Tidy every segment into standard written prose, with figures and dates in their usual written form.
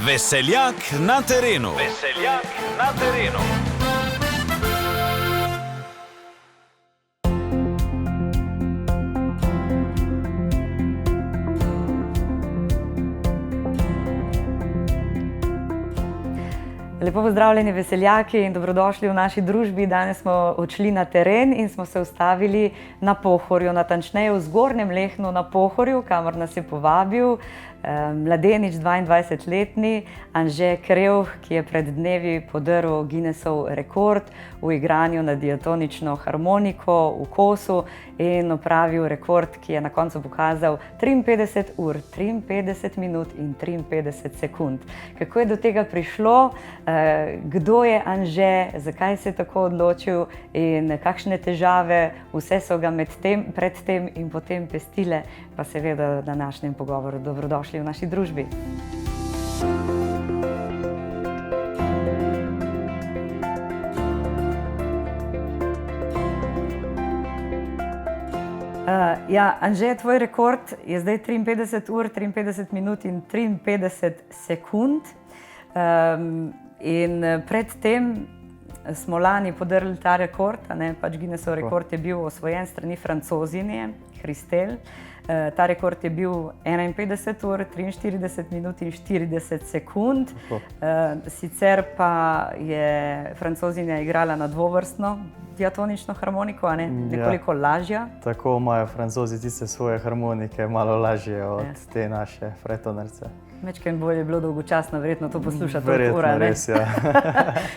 Veseljak na terenu. Veseljak na terenu. Lepo pozdravljeni veseljaki in dobrodošli v naši družbi. Danes smo odšli na teren in smo se ustavili na Pohorju, natančneje v Zgornjem Lehnu na Pohorju, kamor nas je povabil mladenič, 22-letni Anže Krevh, ki je pred dnevi podrl Guinnessov rekord v igranju na diatonično harmoniko v kosu in opravil rekord, ki je na koncu pokazal 53 ur, 53 minut in 53 sekund. Kako je do tega prišlo? Kdo je Anže, zakaj se je tako odločil in kakšne težave, vse so ga predtem in potem pestile, pa seveda v današnjem pogovoru. Dobrodošli v naši družbi. Anže, tvoj rekord je zdaj 53 ur, 53 minut in 53 sekund. In predtem smo lani podrli ta rekord, Guinnessov rekord je bil osvojen strani Francozinje, Christelle. Ta rekord je bil 51 ur, 43 minut in 40 sekund. Sicer pa je Francozinja igrala na dvovrstno diatonično harmoniko, nekoliko lažja. Tako imajo Francozi tiste svoje harmonike malo lažje od te naše fretonarce. Mečken bolj je bilo dolgočasno verjetno to poslušati. Verjetno, res, ja.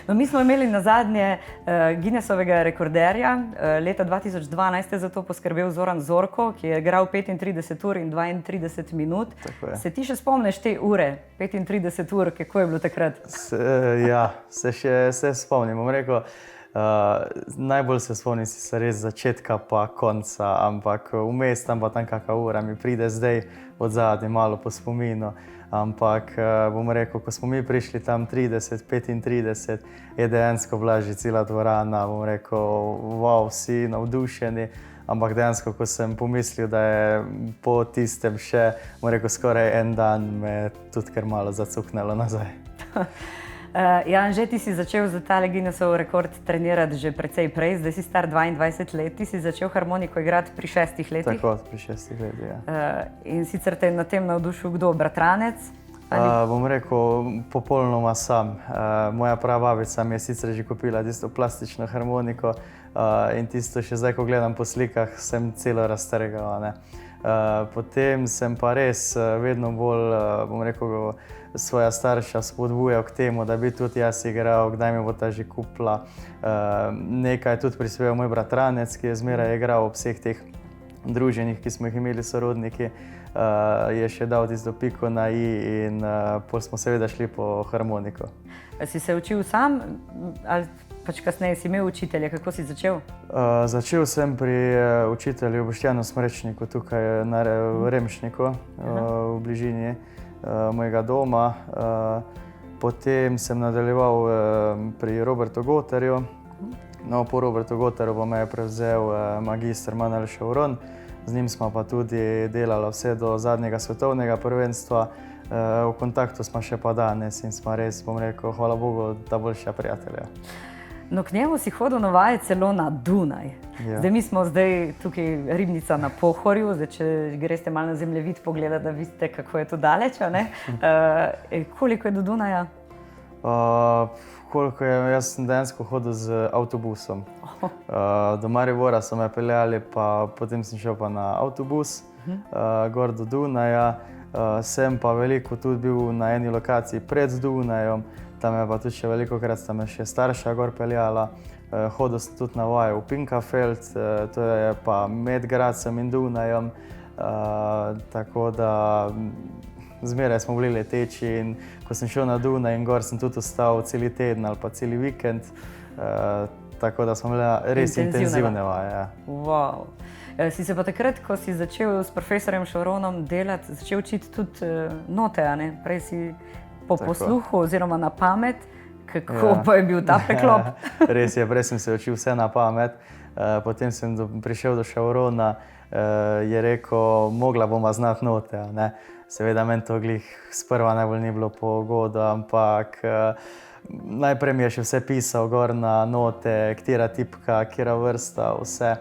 No, mi smo imeli nazadnje Guinnessovega rekorderja. Leta 2012 je za to poskrbel Zoran Zorko, ki je igral 35 ur in 32 minut. Se ti še spomniš te ure, 35 ur, kako je bilo takrat? Se spomnim. Bom rekel, najbolj se spomnim se res začetka pa konca, ampak vmes tam pa tam kakšna ura mi pride zdaj od zadnje malo po spominu. Ampak bom rekel, ko smo mi prišli tam 30-35, je dejansko bila že cela dvorana, bom rekel, wow, vsi navdušeni. Ampak dejansko, ko sem pomislil, da je po tistem še, bom rekel, skoraj en dan, me je tudi kar malo zacuknilo nazaj. Anže, ti si začel za tale Guinnessov rekord trenirati že precej prej, zdaj si star 22 let, ti si začel harmoniko igrati pri 6 letih. Tako, pri 6 letih, ja. In sicer te je na tem navdušil kdo, bratranec? Bom rekel, popolnoma sam. Moja prababica mi je sicer že kupila tisto plastično harmoniko in tisto še zdaj, ko gledam po slikah, sem celo raztrgal. Potem sem pa res vedno bolj, bom rekel, svoja starša spodbujal k temu, da bi tudi jaz igral, kdaj mi bo ta že kupila. Nekaj je tudi prispeval moj bratranec, ki je zmeraj igral ob vseh teh druženjih, ki smo jih imeli sorodniki. Je še dal tisto piko na i in pol smo seveda šli po harmoniko. Si se učil sam ali pač kasneje si imel učitelja? Kako si začel? Začel sem pri učitelju Boštjanu Smrečniku tukaj v Remšniku, v bližini mojega doma. Potem sem nadaljeval pri Robertu Gotarju. No, po Robertu Gotarju pa me je prevzel magister Manuel Ševron. Z njim smo pa tudi delali vse do zadnjega svetovnega prvenstva. V kontaktu smo še pa danes in smo res, bom rekel, hvala Bogu, ta boljša prijatelja. No, k njemu si hodil na vaje celo na Dunaj. Ja. Mi smo zdaj tukaj Ribnica na Pohorju, če greste malo na zemljevid pogledati, da vidite, kako je to daleč. Koliko je do Dunaja? Jaz sem dejansko hodil z avtobusom. Do Maribora so me peljali, pa potem sem šel pa na avtobus gor do Dunaja. Sem pa veliko tudi bil na eni lokaciji pred Dunajem. Tam je pa tudi še velikokrat sta me še starša gor peljala. Hodil sem tudi na vaje v Pinkafeld, to je pa med Gradcem in Dunajem. Tako da zmeraj smo bili leteči in ko sem šel na Dunaj in gor sem tudi ostal celi teden ali pa celi vikend. Tako da smo bili res intenzivne vaje. Wow. Si se pa takrat, ko si začel s profesorjem Ševronom delati, začel učiti tudi note, Prej si po posluhu oziroma na pamet. Kako pa je bil ta preklop? Res je, prej sem se učil vse na pamet. Potem sem prišel do Ševrona, je rekel, mogla bova znati note. A ne. Seveda meni to glih sprva najbolj ni bilo po godu, ampak najprej mi je še vse pisal gor na note, katera tipka, katera vrsta, vse.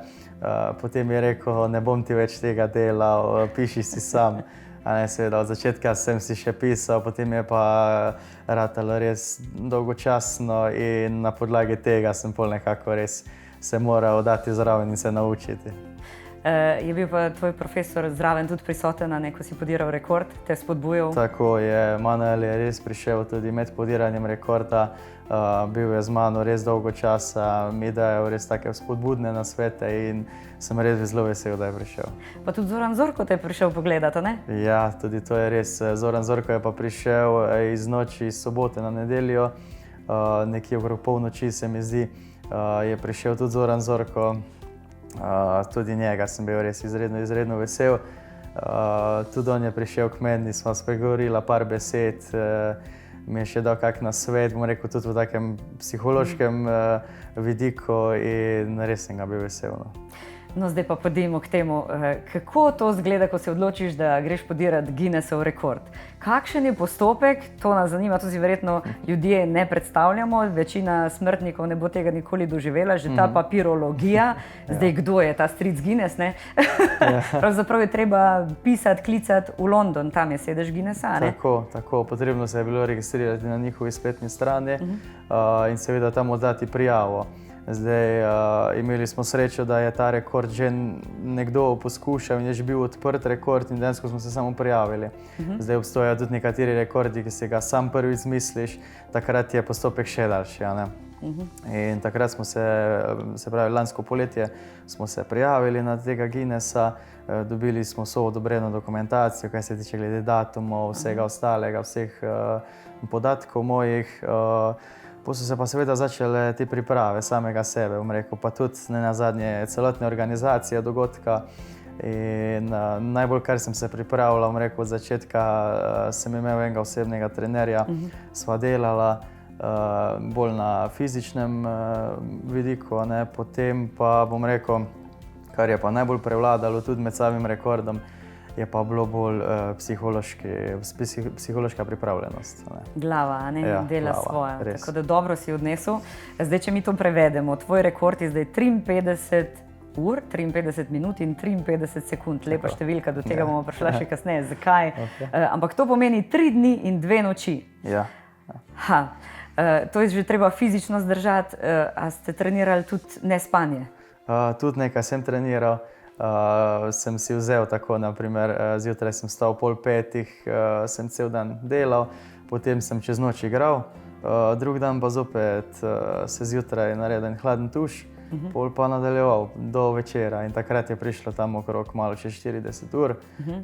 Potem je rekel, ne bom ti več tega delal, piši si sam. Seveda, od začetka sem si še pisal, potem je pa ratalo res dolgočasno in na podlagi tega sem pol nekako res se moral dati zraven in se naučiti. Je bil pa tvoj profesor zraven tudi prisoten, ko si podiral rekord, te spodbujal? Tako je, Manuel je res prišel tudi med podiranjem rekorda, bil je z mano res dolgo časa, mi dajal res take spodbudne nasvete in sem res zelo vesel, da je prišel. Pa tudi Zoran Zorko te je prišel pogledati, ne? Ja, tudi to je res. Zoran Zorko je pa prišel iz noči iz sobote na nedeljo, nekje okrog polnoči se mi zdi, je prišel tudi Zoran Zorko. Tudi njega sem bil res izredno vesel. Tudi on je prišel k meni, smo spregovorili par besed, mi je še dal kak nasvet, bom rekel, tudi v takem psihološkem vidiku in res sem ga bil vesel. No, zdaj pa pojdimo k temu, kako to izgleda, ko se odločiš, da greš podirati Guinnessov rekord. Kakšen je postopek? To nas zanima, to si verjetno ljudje ne predstavljamo, večina smrtnikov ne bo tega nikoli doživela, že ta papirologija. Zdaj, kdo je ta stric Guinness, ne? Pravzaprav je treba pisati, klicati v London, tam je sedež Guinnessa, ne? Tako, potrebno se je bilo registrirati na njihovi spletni strani in seveda tam oddati prijavo. Zdaj, imeli smo srečo, da je ta rekord že nekdo poskušal in je že bil odprt rekord in dejansko smo se samo prijavili. Zdaj obstojajo tudi nekateri rekordi, ki si ga sam prvič izmisliš, takrat je postopek še daljši. In takrat smo se pravi lansko poletje, smo se prijavili na tega Guinnessa, dobili smo vso odobreno dokumentacijo, kaj se tiče glede datumov, vsega ostalega, vseh podatkov mojih. So se pa seveda začele te priprave samega sebe, bom rekel, pa tudi nenazadnje celotne organizacije dogodka. In najbolj, kar sem se pripravljal, bom rekel, od začetka sem imel enega osebnega trenerja, sva delala bolj na fizičnem vidiku, potem pa, bom rekel, kar je pa najbolj prevladalo tudi med samim rekordom, je pa bilo bolj psihološka pripravljenost. Glava, dela svoje. Res. Tako da dobro si odnesel. Zdaj, če mi to prevedemo, tvoj rekord je zdaj 53 ur, 53 minut in 53 sekund. Lepa številka, do tega bomo prišla še kasneje. Zakaj? Ampak to pomeni 3 dni in 2 noči. Ja. To je že treba fizično zdržati. A ste trenirali tudi nespanje? Tudi nekaj sem treniral. Sem si vzel tako, naprimer, zjutraj sem stal 4:30, sem cel dan delal, potem sem čez noč igral, drug dan pa zopet se zjutraj naredil en hladen tuš, pol pa nadaljeval do večera in takrat je prišlo tam okrog malo čez 40 ur.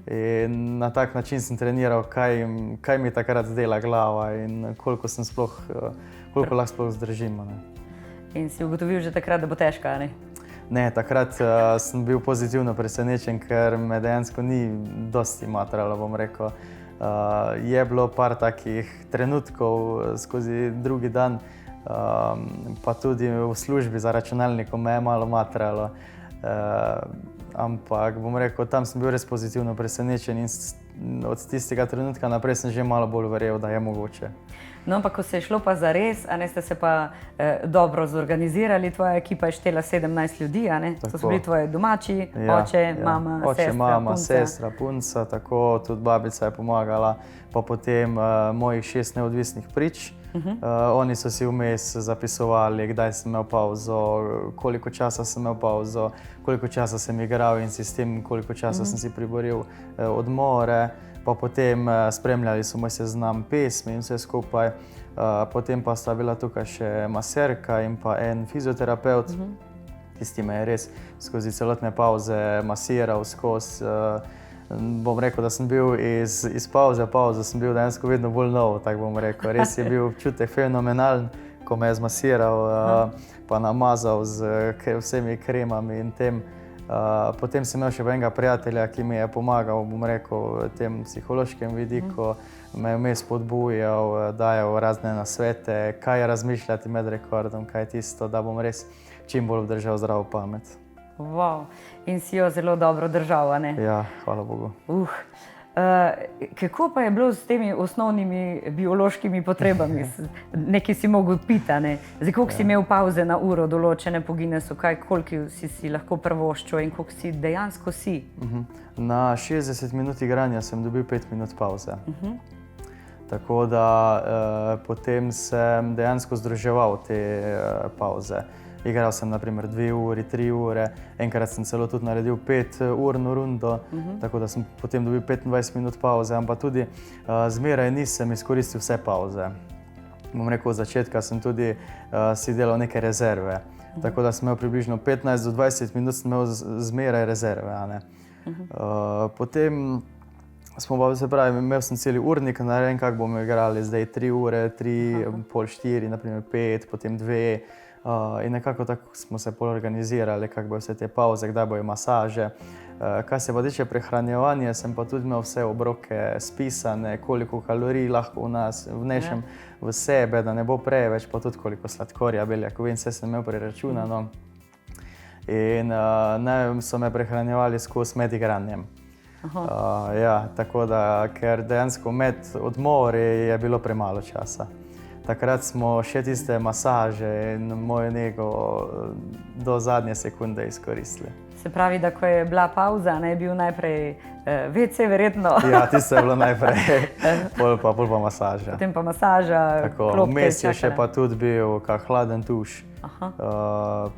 In na tak način sem treniral, kaj mi takrat dela glava in koliko lahko sploh zdržim. In si ugotovil že takrat, da bo težko, ne? Ne, takrat sem bil pozitivno presenečen, ker me dejansko ni dosti matralo, bom rekel. Je bilo par takih trenutkov skozi drugi dan, pa tudi v službi za računalnikom me je malo matralo. Ampak, bom rekel, tam sem bil res pozitivno presenečen in od tistega trenutka naprej sem že malo bolj verjel, da je mogoče. No, ampak ko se je šlo pa za res, ste se pa dobro zorganizirali, tvoja ekipa je štela 17 ljudi, To so bili tvoji domači, oče, mama, oče, sestra, mama, punca. sestra, punca, tako, tudi babica je pomagala, pa potem mojih 6 neodvisnih prič. Oni so si vmes zapisovali, kdaj sem imel pauzo, koliko časa sem imel pauzo, koliko časa sem igral in si s tem, koliko časa sem si priboril odmore. Pa potem spremljali so moj seznam pesmi in vse skupaj. Potem pa sta bila tukaj še maserka in pa en fizioterapevt. Tisti me je res skozi celotne pauze masiral skozi. Bom rekel, da sem bil iz pauze v pauzo, sem bil dejansko vedno bolj nov, tako bom rekel. Res je bil občutek fenomenalen, ko me je zmasiral, pa namazal z vsemi kremami in tem. Potem sem imel še enega prijatelja, ki mi je pomagal, bom rekel, tem psihološkem vidiku, me je vmes spodbujal, dajal razne nasvete, kaj razmišljati med rekordom, kaj je tisto, da bom res čim bolj obdržal zdravo pamet. Wow. In si jo zelo dobro držal, a ne? Ja, hvala Bogu. Kako pa je bilo s temi osnovnimi biološkimi potrebami? Nekaj si mogel piti, a ne? Zdaj, koliko si imel pauze na uro, določene po Guinnessu, koliko si lahko privoščil in koliko si dejansko si? Na 60 minut igranja sem dobil 5 minut pauze. Tako da potem sem dejansko združeval te pauze. Igral sem naprimer 2 uri, 3 ure, enkrat sem celo tudi naredil 5-urno rundo, tako da sem potem dobil 25 minut pauze, ampak tudi zmeraj nisem izkoristil vse pauze. Bom rekel, od začetka sem tudi si delal neke rezerve, tako da sem imel približno 15 do 20 minut sem imel zmeraj rezerve, a ne. Potem smo pa, se pravi, imel sem celi urnik, narejen, kako bomo igrali zdaj 3 ure, 3, pol 4, naprimer 5, potem 2. In nekako tako smo se pol organizirali, kako bojo vse te pauze, kdaj bojo masaže. Kar se pa tiče prehranjevanja, sem pa tudi imel vse obroke spisane, koliko kalorij lahko v nas vnešem v sebe, da ne bo preveč, pa tudi koliko sladkorja, beljakovin, vse sem imel preračunano. In so me prehranjevali skozi med igranjem. Tako da, ker dejansko med odmori je bilo premalo časa. Takrat smo še tiste masaže in mojo nego do zadnje sekunde izkoristili. Se pravi, da ko je bila pauza, je bil najprej WC verjetno? Ja, tisto je bilo najprej, pol pa masaža. Potem pa masaža, klopke. Vmes je še pa tudi bil kak hladen tuš.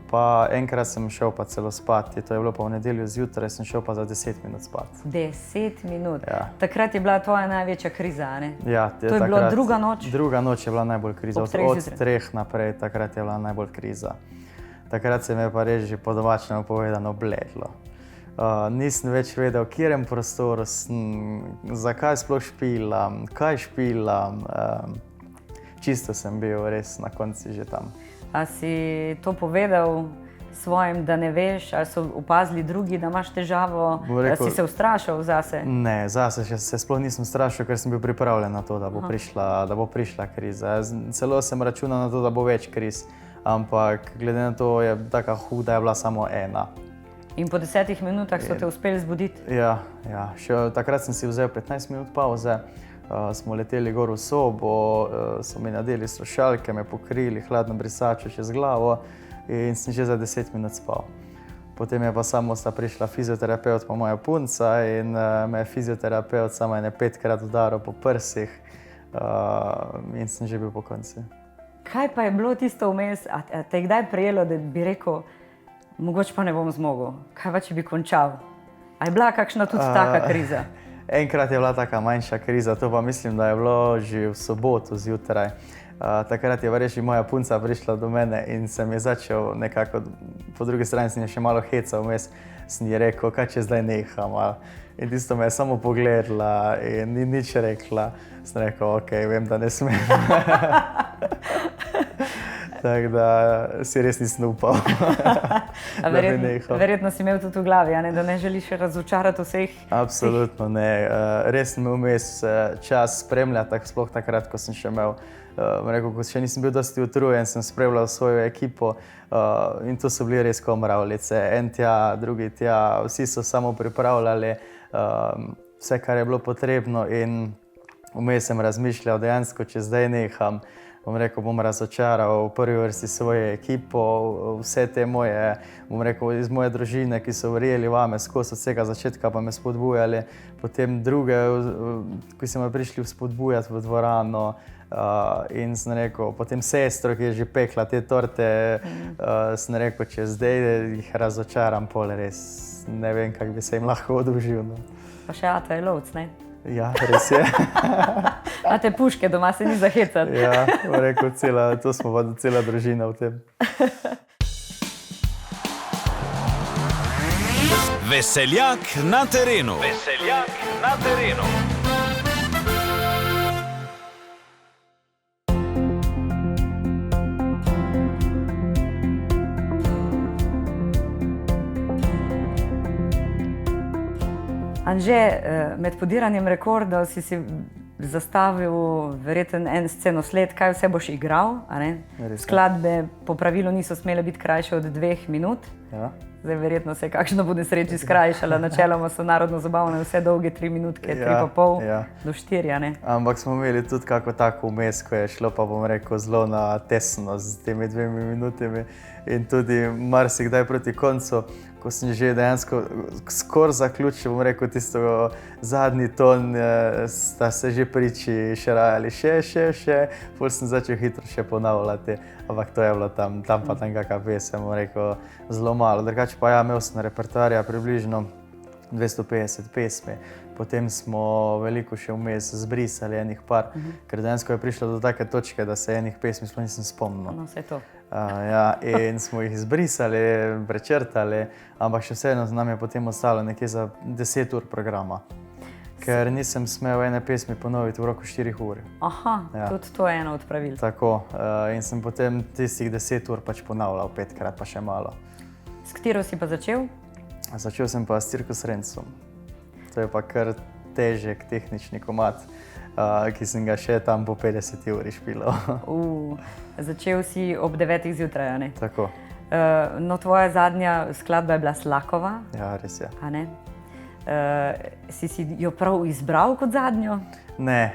Pa enkrat sem šel pa celo spati, to je bilo pa v nedeljo zjutraj, sem šel pa za 10 minut spati. 10 minut? Ja. Takrat je bila tvoja največja kriza, a ne? Ja. To je bila druga noč? Druga noč je bila najbolj kriza, od 3 naprej, takrat je bila najbolj kriza. Takrat se me je pa res že po domačemu povedano bledlo. Nisem več vedel, v katerem prostoru sem, zakaj sploh špilam, kaj špilam. Čisto sem bil res na koncu že tam. A si to povedal svojim, da ne veš, ali so opazili drugi, da imaš težavo, da si se ustrašil zase? Ne, zase se sploh nisem strašil, ker sem bil pripravljen na to, da bo prišla kriza. Celo sem računal na to, da bo več kriz, ampak glede na to je taka huda, je bila samo ena. In po 10 minutah so te uspeli zbuditi? Ja. Takrat sem si vzel 15 minut pauze. Smo leteli gor v sobo, so mi nadeli slušalke, me pokrili, hladno brisačo čez glavo in sem že za 10 minut spal. Potem je pa samo prišla fizioterapevt pa moja punca in me je fizioterapeut samo 5-krat udaril po prsih in sem že bil po koncu. Kaj pa je bilo tisto vmes, a te je kdaj prijelo, da bi rekel, mogoče pa ne bom zmogel, kaj pa če bi končal? A je bila kakšna tudi taka kriza? Enkrat je bila taka manjša kriza, to pa mislim, da je bilo že v soboto zjutraj. Takrat je res moja punca prišla do mene in sem je začel nekako, po drugi strani sem je še malo hecal vmes, sem ji rekel, kaj če zdaj neham. In tisto me je samo pogledala in ni nič rekla. Sem rekel, ok, vem, da ne smem. Tako da si res nisem upal, da bi nehal. Verjetno si imel tudi v glavi, da ne želiš razočarati vseh? Absolutno ne. Res sem imel vmes čas spremljati, sploh takrat, ko sem še imel, ko še nisem bil dosti utrujen, sem spremljal svojo ekipo in to so bili res ko mravljice. En tja, drugi tja, vsi so samo pripravljali vse, kar je bilo potrebno in vmes sem razmišljal dejansko, če zdaj neham, bom razočaral v prvi vrsti svojo ekipo, vse te moje, iz moje družine, ki so verjeli vame skozi od vsega začetka, pa me spodbujali. Potem druge, ki so me prišli spodbujati v dvorano in sem rekel, potem sestro, ki je že pekla te torte, sem rekel, če zdaj jih razočaram, pol res ne vem, kako bi se jim lahko odužil. Pa še ata je lovc, ne? Ja, res je. A te puške doma se ni zahecati? Ja, rekel, to smo pa cela družina v tem. Veseljak na terenu. Veseljak na terenu. Anže, med podiranjem rekordov si zastavil verjeten en scenosled, kaj vse boš igral. A ne? Res, ja. Skladbe po pravilu niso smele biti krajše od 2 minut. Ja. Zdaj verjetno se je kakšno po nesreči skrajšala. Načeloma so narodno zabavne vse dolge 3 minutke, 3,5 do 4. Ne? Ampak smo imeli tudi kako tako vmes, ko je šlo pa bom rekel zelo na tesno z temi 2 minutami in tudi marsikdaj proti koncu, ko sem že dejansko skoraj zaključil, bom rekel tisto zadnji ton, sta se že priči še rajali, še, pol sem začel hitro še ponavljati, ampak to je bilo tam pa tam kakšna pesem, bom rekel, zelo malo. Drugače pa ja, imel sem repertoarja približno 250 pesmi, potem smo veliko še vmes zbrisali enih par, ker dejansko je prišlo do take točke, da se enih pesmi sploh nisem spomnil. No, vse to. Ja, in smo jih izbrisali, prečrtali, ampak še vseeno nam je potem ostalo nekje za 10 ur programa, ker nisem smel ene pesmi ponoviti v roku 4 ur. Aha, Ja. tudi to je eno od pravil. Tako, in sem potem tistih 10 ur pač ponavljal 5-krat, pa še malo. S katero si pa začel? Začel sem pa s Cirkus Rencom. To je pa kar težek tehnični komad, ki sem ga še tam po 50 uri špilal. Začel si ob 9 zjutraj, a ne? Tako, No, tvoja zadnja skladba je bila Slakova, ja, res je. a ne? Si jo prav izbral kot zadnjo? Ne,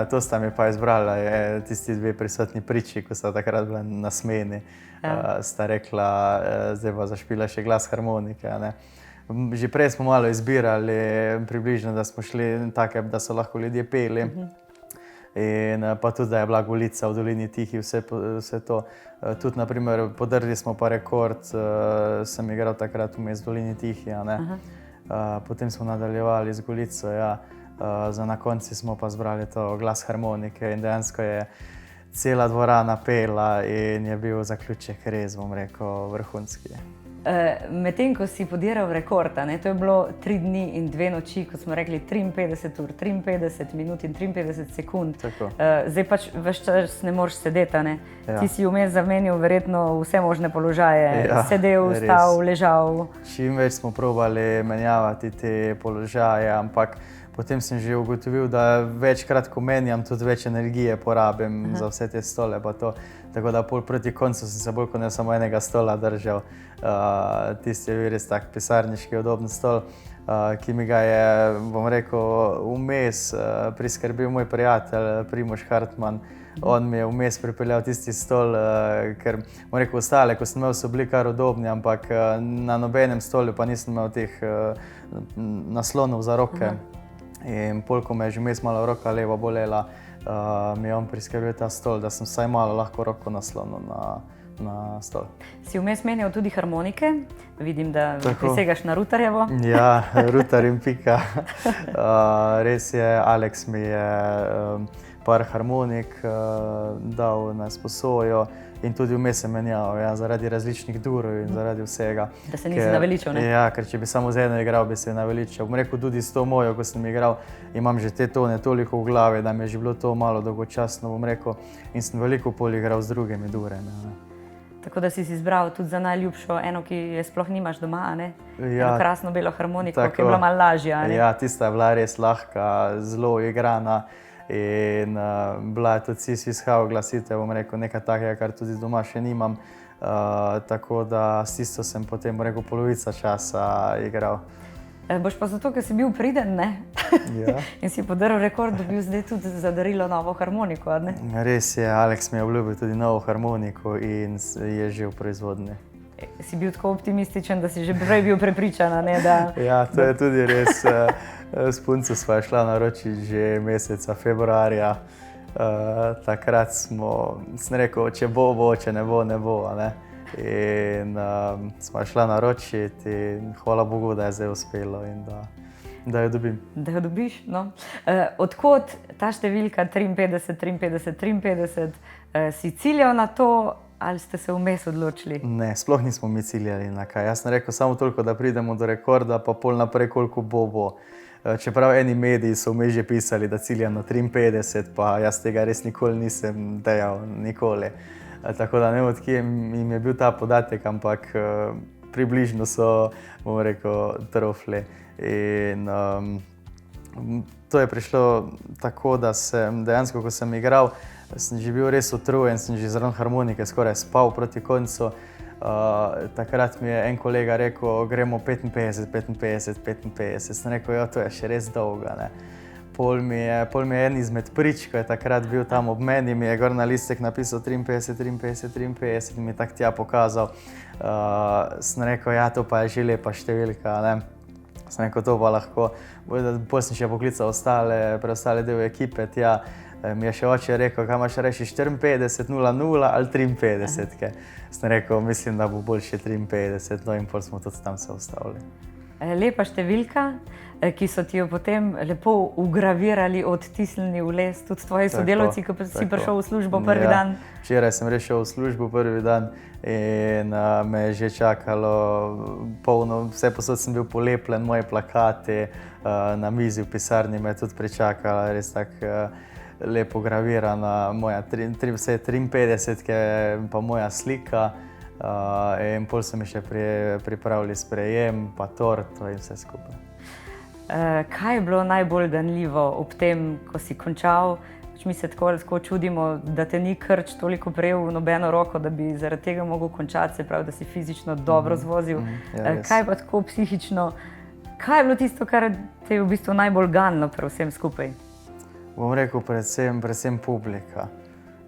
to sta mi pa izbrala, je tisti 2 prisotni priči, ko sta takrat bila nasmejeni. Sta rekla, zdaj pa zašpila še glas harmonike, a ne. Že prej smo malo izbirali, približno, da smo šli take, da so lahko ljudje peli. In pa tudi, da je bila Golica v Dolini Tihi, vse to. Tudi, na primer, podrli smo pa rekord, sem igral takrat vmes v Dolini Tihi, a ne. Potem smo nadaljevali z Golico, ja. Za na konci smo pa zbrali to glas harmonike in dejansko je cela dvorana pela in je bil zaključek res, bom rekel, vrhunski. Medtem ko si podiral rekord, a ne, to je bilo 3 dni in 2 noči, kot smo rekli, 53 ur, 53 minut in 53 sekund. Tako. Zdaj pač ves čas ne moreš sedeti, a ne. Ja. Ti si vmes zamenjal verjetno vse možne položaje, Ja, sedel, res. stal, ležal. Čim več smo probali menjavati te položaje, ampak potem sem že ugotovil, da večkrat, ko menjam, tudi več energije porabim za vse te stole pa to. Tako da pol proti koncu sem se bolj kot ne samo enega stola držal. Tisti je bil res tak pisarniški udoben stol, ki mi ga je, bom rekel, vmes priskrbel moj prijatelj Primož Hartman. On mi je vmes pripeljal tisti stol, ker, bom rekel, ostale, ko sem imel, so bili kar udobni, ampak na nobenem stolu pa nisem imel teh naslonov za roke. In pol, ko me je že vmes malo roka leva bolela, mi je on priskrbel ta stol, da sem vsaj malo lahko roko naslonil na stol. Si vmes menjal tudi harmonike, vidim, da Tako. prisegaš na Rutarjevo. Ja, Rutar in pika. Res je, Alex mi je par harmonik dal na sposojo in tudi vmes sem menjal, ja, zaradi različnih durov in zaradi vsega. Da se nisi naveličal, ne? Ja, ker če bi samo z eno igral, bi se naveličal. Bom rekel, tudi s to mojo, ko sem igral, imam že te tone toliko v glavi, da mi je že bilo to malo dolgočasno, bom rekel, in sem veliko pol igral z drugimi durami. Ne. Tako da si izbral tudi za najljubšo eno, ki je sploh nimaš doma, a ne? Ja, Eno krasno belo harmoniko, tako. ki je bila malo lažja, a ne? Ja, tista je bila res lahka, zelo igrana in bila je tudi sisvishao glasitev, bom rekel, nekaj takega, kar tudi doma še nimam. Tako da s tisto sem potem, bom rekel, polovica časa igral. Boš pa zato, ker si bil priden, ne? Ja. In si podaril rekord, dobil zdaj tudi za darilo novo harmoniko, a ne? Res je, Alex mi je obljubil tudi novo harmoniko in je že v proizvodnji. Si bil tako optimističen, da si že prej bil prepričan, a ne, da... Ja, to je tudi res. S punco sva šla naročiti že meseca februarja. Takrat sem rekel, če bo, če ne bo, ne bo. A ne? In sva šla naročiti in hvala Bogu, da je zdaj uspelo in da jo dobim. Da jo dobiš, no. Odkot ta številka 53, 53, 53? Si ciljal na to ali ste se vmes odločili? Ne, sploh nismo mi ciljali na kaj. Jaz sem rekel samo toliko, da pridemo do rekorda, pa pol naprej, koliko bo. Čeprav eni mediji so vmes že pisali, da ciljam na 53, pa jaz tega res nikoli nisem dejal, nikoli. Tako da ne vem, od kje jim je bil ta podatek, ampak približno so, bom rekel, trofli. In to je prišlo tako, da sem dejansko, ko sem igral, sem že bil res utrujen, sem že zraven harmonike skoraj spal proti koncu. Takrat mi je en kolega rekel, gremo 55, 55, 55. Sem rekel, ja, to je še res dolga, ne. Pol mi je en izmed prič, ko je takrat bil tam ob meni, mi je gor na listek napisal 53, 53, 53 in mi tak tja pokazal. Sem rekel, ja, to pa je že lepa številka, ne. Sem rekel, to pa lahko. Potem sem še poklical preostale del ekipe tja. Mi je še oče rekel, kaj imaš reči, 54, 0-0 ali 53. Sem rekel, mislim, da bo boljše 53, no in pol smo tudi tam se ustavili. Lepa številka, ki so ti jo potem lepo ugravirali, odtisnili v les, tudi tvoji sodelavci, ko si prišel v službo prvi dan. Včeraj sem res šel v službo prvi dan in me je že čakalo polno, vse posod sem bil polepljen, moje plakati, na mizi v pisarni me je tudi pričakala, res tako lepo gravirana, moja 53, pa moja slika. In pol so mi še pripravili sprejem, pa torto in vse skupaj. Kaj je bilo najbolj ganljivo ob tem, ko si končal? Mi se tako čudimo, da te ni krč toliko prejel v nobeno roko, da bi zaradi tega mogel končati, se pravi, da si fizično dobro zvozil. Kaj pa tako psihično? Kaj je bilo tisto, kar te je v bistvu najbolj ganilo pri vsem skupaj? Bom rekel, predvsem publika.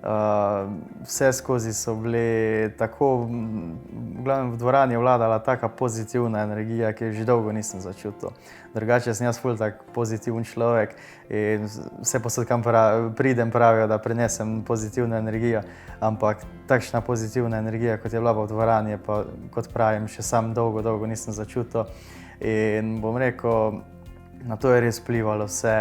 Vse skozi so bili tako, v glavnem v dvorani je vladala taka pozitivna energija, ki jo že dolgo nisem začutil. Drugače sem jaz ful tak pozitiven človek in vse posod, kam pridem, pravijo, da prinesem pozitivno energijo, ampak takšna pozitivna energija, kot je bila v dvorani, pa kot pravim, še sam dolgo nisem začutil. In bom rekel, na to je res vplivalo vse,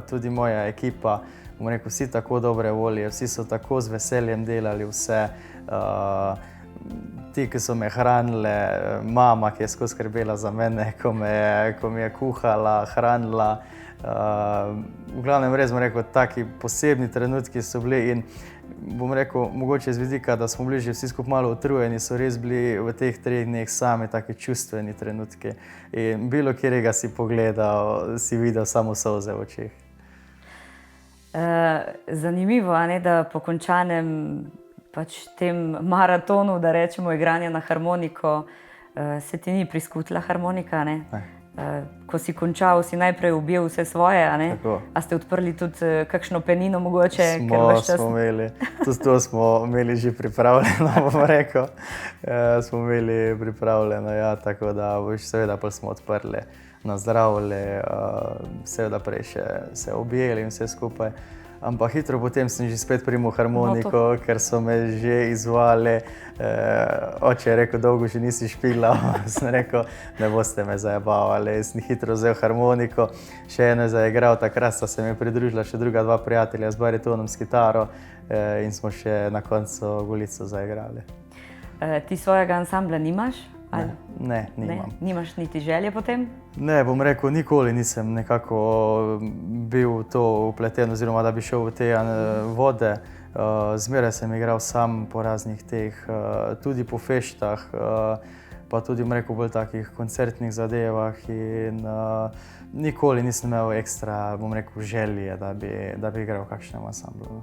tudi moja ekipa. Bom rekel, vsi tako dobre volje, vsi so tako z veseljem delali vse. Ti, ki so me hranili, mama, ki je skozi skrbela za mene, ko mi je kuhala, hranila. V glavnem res bom rekel, taki posebni trenutki so bili in bom rekel, mogoče z vidika, da smo bili že vsi skupaj malo utrujeni, so res bili v teh 3 dneh sami taki čustveni trenutki. In bilo kjerega si pogledal, si videl samo solze v očeh. Zanimivo je, da po končanem tem maratonu, da rečemo, igranja na harmoniko, se ti ni priskutila harmonika, ne? Ko si končal, si najprej objel vse svoje, a ne? Tako. A ste odprli tudi kakšno penino mogoče? Smo imeli, tudi to smo imeli že pripravljeno, bom rekel. Smo imeli pripravljeno, ja, tako da seveda pol smo odprli, nazdravili, seveda prej še se objeli in vse skupaj. Ampak hitro potem sem že spet primal harmoniko, ker so me že izvali. Oče je rekel, dolgo že nisi špilal. Sem rekel, ne boste me zajebavali. Sem hitro vzel harmoniko, še eno je zaigral, takrat sta se mi pridružila še druga 2 prijatelja z baritonom, s kitaro in smo še na koncu Golico zaigrali. Ti svojega ansambla nimaš? Ne, nimam. Nimaš niti želje potem? Ne, bom rekel, nikoli nisem nekako bil v to vpleten, oziroma da bi šel v te vode. Zmeraj sem igral sam po raznih teh, tudi po feštah, pa tudi, bom rekel, bolj takih koncertnih zadevah in nikoli nisem imel ekstra, bom rekel, želje, da bi igral v kakšnem ansamblu.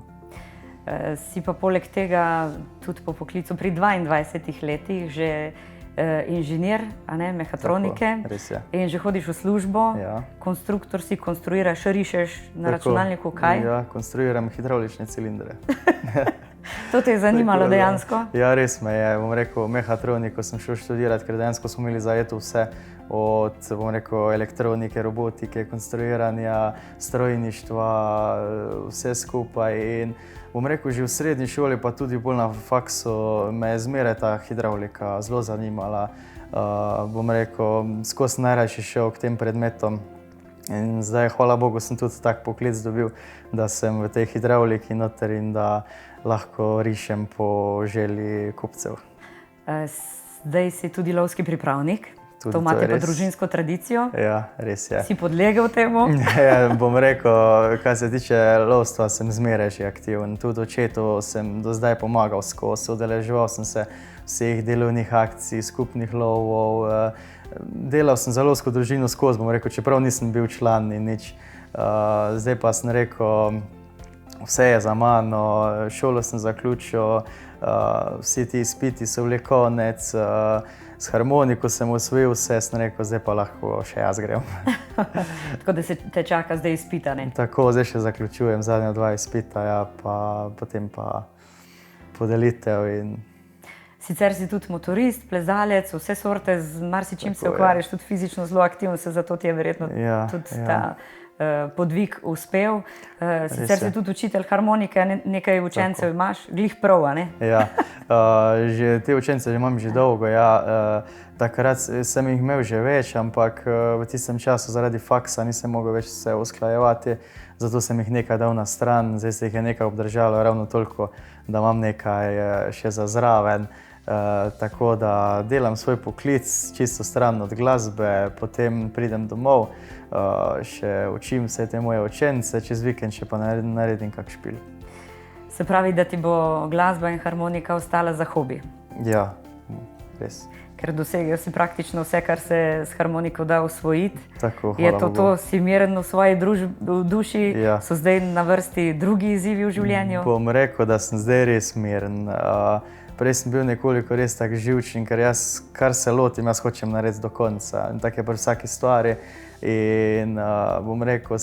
Si pa poleg tega tudi po poklicu pri 22 letih že inženir, mehatronike. Tako, res je. In že hodiš v službo, Ja. konstruktor si, konstruiraš, rišeš na računalniku, kaj? Ja, konstruiram hidravlične cilindre. To te je zanimalo Tako da, dejansko? Ja, res me je, bom rekel, mehatroniko sem šel študirati, ker dejansko smo imeli zajeto vse od, bom rekel, elektronike, robotike, konstruiranja, strojništva, vse skupaj. In bom rekel, že v srednji šoli, pa tudi bolj na faksu, me je zmeraj ta hidravlika zelo zanimala. Bom rekel, skozi najrajši šel k tem predmetom. In zdaj, hvala Bogu, sem tudi tak poklic dobil, da sem v tej hidravliki noter in da lahko rišem po želji kupcev. Zdaj si tudi lovski pripravnik. Tudi to imate je pa res. družinsko tradicijo. Ja, res je. Si podlegel temu? Ja, bom rekel, kar se tiče lovstva, sem zmeraj že aktiven. Tudi očetu sem do zdaj pomagal skozi, udeleževal sem se vseh delovnih akcij, skupnih lovov. Delal sem za lovsko družino skozi, bom rekel, čeprav nisem bil član in nič. Zdaj pa sem rekel, vse je za mano, šolo sem zaključil, vsi ti izpiti so bili konec, s harmoniko sem osvojil vse, sem rekel, zdaj pa lahko še jaz grem. Tako da se te čaka zdaj izpita, ne? Tako, zdaj še zaključujem zadnja 2 izpita, ja, pa potem pa podelitev in Sicer si tudi motorist, plezalec, vse sorte, z marsičim se ukvarjaš, tudi fizično zelo aktivno, zato ti je verjetno tudi ta podvig uspel. Sicer si tudi učitelj harmonike, nekaj učencev imaš, glih prav, a ne? Ja, že te učence imam že dolgo, ja. Takrat sem jih imel že več, ampak v tistem času zaradi faksa nisem mogel več se usklajevati, zato sem jih nekaj dal na stran, zdaj se jih je nekaj obdržalo, ravno toliko, da imam nekaj še za zraven. Tako da delam svoj poklic čisto stran od glasbe, potem pridem domov, še učim vse te moje učence, čez vikend še pa naredim kak špil. Se pravi, da ti bo glasba in harmonika ostala za hobi? Ja, res. Ker dosegel si praktično vse, kar se s harmoniko da usvojiti. Tako, je hvala to, si miren v svoji duši, ja. So zdaj na vrsti drugi izzivi v življenju? Bom rekel, da sem zdaj res miren. Prej sem bil nekoliko res tak živčen, ker jaz, kar se lotim, jaz hočem narediti do konca. In tako je pri vsaki stvari. In bom rekel,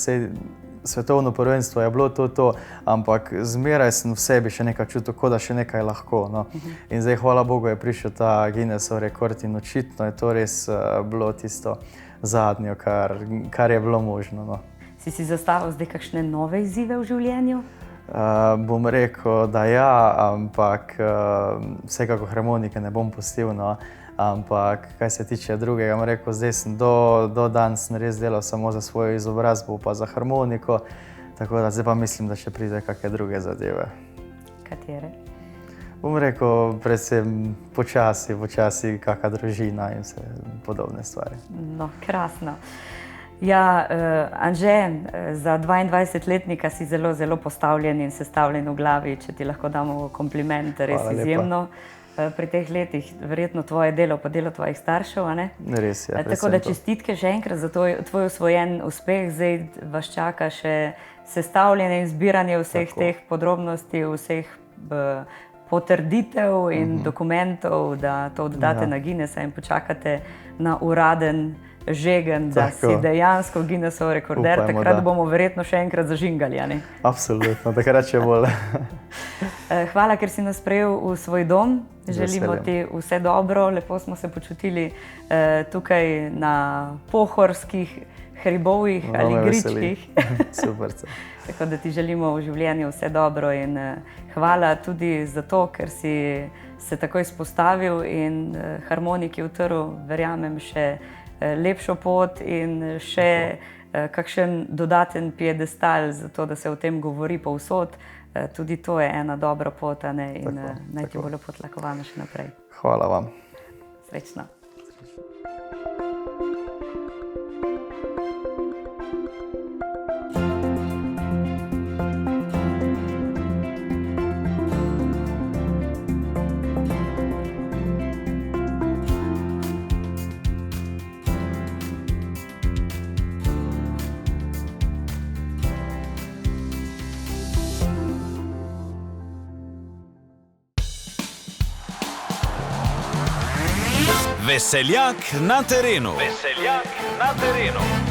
svetovno prvenstvo je bilo to, ampak zmeraj sem v sebi še nekaj čutil, kot da še nekaj lahko. No. In zdaj, hvala Bogu, je prišel ta Guinnessov rekord in očitno je to res bilo tisto zadnje, kar je bilo možno. No. Si zastavil zdaj kakšne nove izzive v življenju? Bom rekel, da ja, ampak vsekako harmonike ne bom pustil, no. Ampak kaj se tiče drugega, bom rekel, zdaj sem do danes res delal samo za svojo izobrazbo pa za harmoniko, tako da zdaj pa mislim, da še pride kakšne druge zadeve. Katere? Bom rekel, predvsem počasi kakšna družina in vse podobne stvari. No, krasno. Ja, Anže, za 22-letnika si zelo, zelo postavljen in sestavljen v glavi, če ti lahko damo kompliment, res izjemno. Pri teh letih, verjetno tvoje delo, pa delo tvojih staršev, a ne? Res je. Tako da čestitke še enkrat za tvoj osvojen uspeh. Zdaj vas čaka še sestavljanje in zbiranje vseh teh podrobnosti, vseh potrditev in dokumentov, da to oddate na Guinnessa in počakate na uraden žegen, da si dejansko Guinnessov rekorder. Takrat bomo verjetno še enkrat zažingali, a ne? Absolutno, takrat še bolj. Hvala, ker si nas sprejel v svoj dom. Želimo ti vse dobro. Lepo smo se počutili tukaj na pohorskih hribovih ali gričkih. Super. Tako da ti želimo v življenju vse dobro in hvala tudi za to, ker si se tako izpostavil in harmoniki utrl, verjamem, še lepšo pot in še kakšen dodaten piedestal za to, da se o tem govori povsod. Tudi to je ena dobra pot, a ne? In naj ti bo lepo tlakovano še naprej. Hvala vam. Srečno. Veseljak na terenu. Veseljak na terenu.